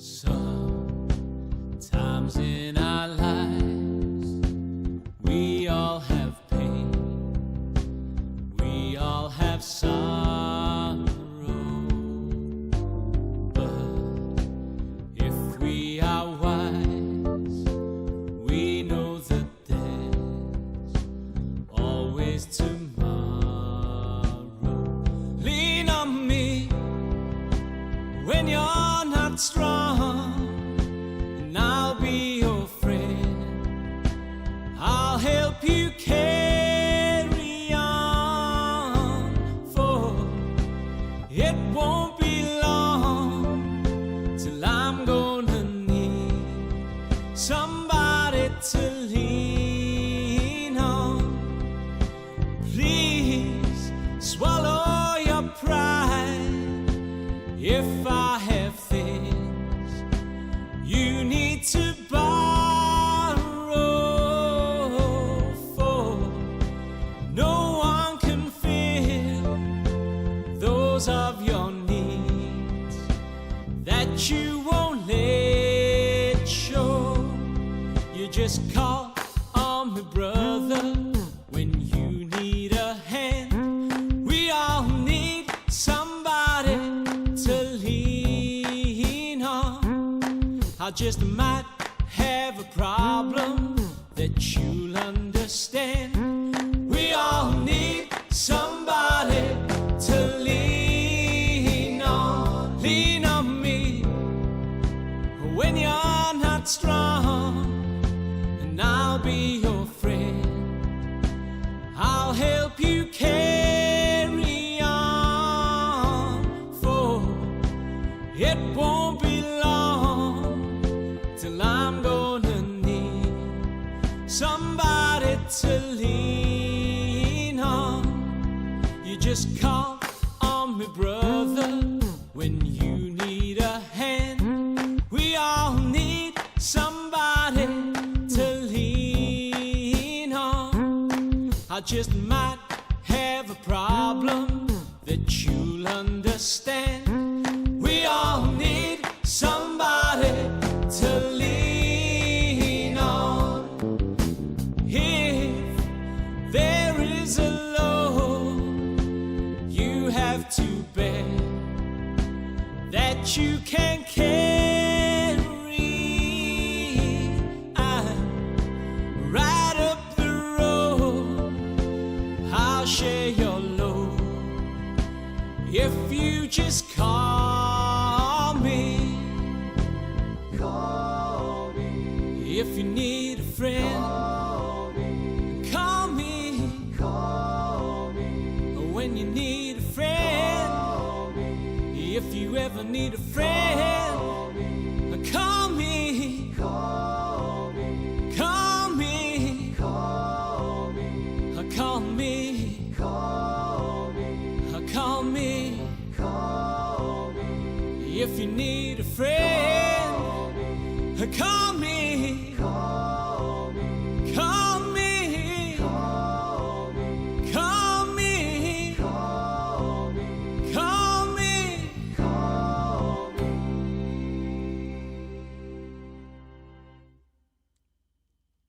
Sometimes in our lives we all have pain, we all have sorrow, but if we are wise, we know that there's always tomorrow. Lean on me when you're not strong, and I'll be your friend. I'll help you carry on, for it won't be long till I'm gonna need somebody to lean on. Please swallow your pride if I have things you need to borrow, for no one can fill those of your needs that you won't let show. You just call on me, brother, when you need a hand. We all need somebody to lean on. I just might have a problem that you'll understand. We all need somebody to lean on. Lean on me when you're not strong, and I'll be your friend. I'll help you carry on, for it won't be long till I'm gonna need somebody to lean on. You just call on me, brother, when you need a hand. We all need somebody to lean on. I just might have a problem that you'll understand. We all need somebody to lean on. If there is a load you have to bear that you can't carry, I'm right up the road. I'll share your load if you just call me. Call me, If you need a friend, call me, call me. call me, When you need a friend, call me, if you ever need a friend.